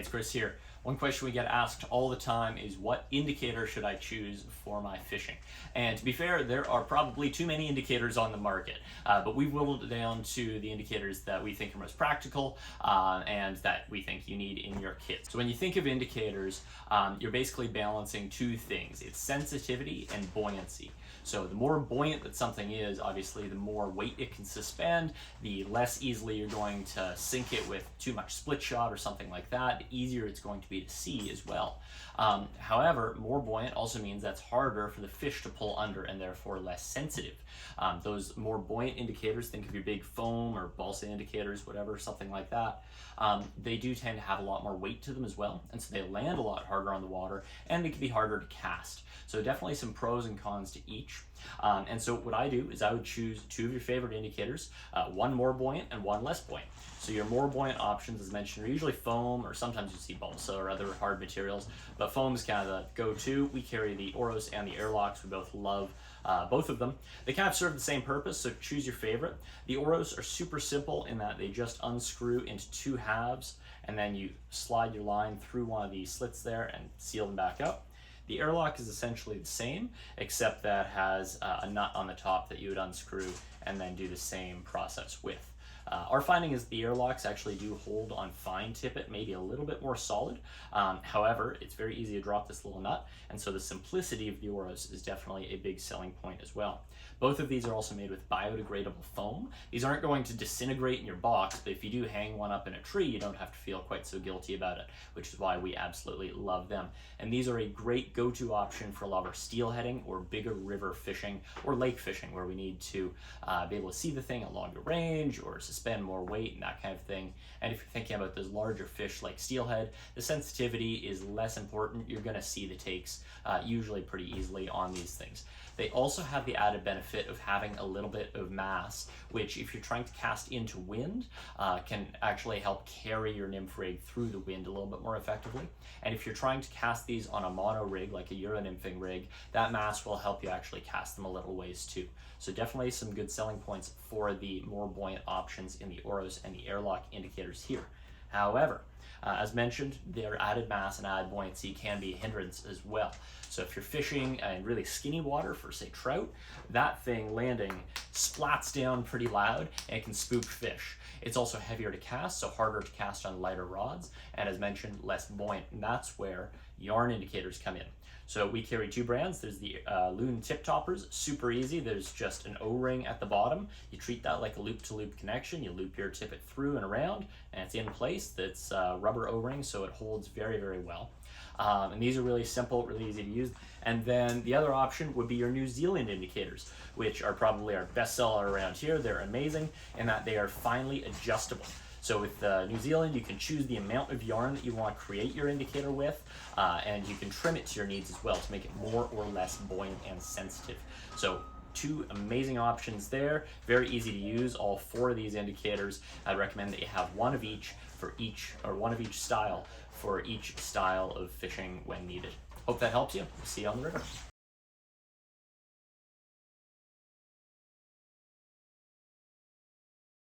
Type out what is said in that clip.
it's Chris here. One question we get asked all the time is what indicator should I choose for my fishing? And to be fair, there are probably too many indicators on the market, but we've whittled it down to the indicators that we think are most practical and that we think you need in your kit. So when you think of indicators, you're basically balancing two things. It's sensitivity and buoyancy. So the more buoyant that something is, obviously, the more weight it can suspend, the less easily you're going to sink it with too much split shot or something like that, the easier it's going to be to see as well. However, more buoyant also means that's harder for the fish to pull under and therefore less sensitive. Those more buoyant indicators, think of your big foam or balsa indicators, whatever, something like that, they do tend to have a lot more weight to them as well, and so they land a lot harder on the water and they can be harder to cast. So definitely some pros and cons to each. And so what I do is I would choose two of your favorite indicators, one more buoyant and one less buoyant. So your more buoyant options, as mentioned, are usually foam, or sometimes you see balsa or other hard materials, but foam is kind of the go-to. We carry the Oros and the Airlocks. We both love both of them. They kind of serve the same purpose, so choose your favorite. The Oros are super simple in that they just unscrew into two halves, and then you slide your line through one of these slits there and seal them back up. The airlock is essentially the same, except that has a nut on the top that you would unscrew and then do the same process with. Our finding is the airlocks actually do hold on fine tippet, maybe a little bit more solid. However, it's very easy to drop this little nut, and so the simplicity of the Oros is definitely a big selling point as well. Both of these are also made with biodegradable foam. These aren't going to disintegrate in your box, but if you do hang one up in a tree, you don't have to feel quite so guilty about it, which is why we absolutely love them. And these are a great go-to option for a lot of our steelheading or bigger river fishing or lake fishing, where we need to be able to see the thing at longer range or suspend more weight and that kind of thing. And if you're thinking about those larger fish like steelhead, the sensitivity is less important. You're going to see the takes usually pretty easily on these things. They also have the added benefit of having a little bit of mass, which if you're trying to cast into wind, can actually help carry your nymph rig through the wind a little bit more effectively. And if you're trying to cast these on a mono rig, like a Euro nymphing rig, that mass will help you actually cast them a little ways too. So definitely some good selling points for the more buoyant options in the Oros and the airlock indicators here. However, as mentioned, their added mass and added buoyancy can be a hindrance as well. So if you're fishing in really skinny water for, say, trout, that thing landing splats down pretty loud and it can spook fish. It's also heavier to cast, so harder to cast on lighter rods, and as mentioned, less buoyant, and that's where yarn indicators come in. So we carry two brands. There's the Loon Tip Toppers, super easy. There's just an O-ring at the bottom. You treat that like a loop-to-loop connection. You loop your tippet through and around, and it's in place. That's rubber O-ring, so it holds very, very well. And these are really simple, really easy to use. And then the other option would be your New Zealand indicators, which are probably our best seller around here. They're amazing in that they are finely adjustable. So with New Zealand, you can choose the amount of yarn that you want to create your indicator with, and you can trim it to your needs as well to make it more or less buoyant and sensitive. So two amazing options there, very easy to use, all four of these indicators. I'd recommend that you have one of each for each, or one of each style for each style of fishing when needed. Hope that helps you. See you on the river.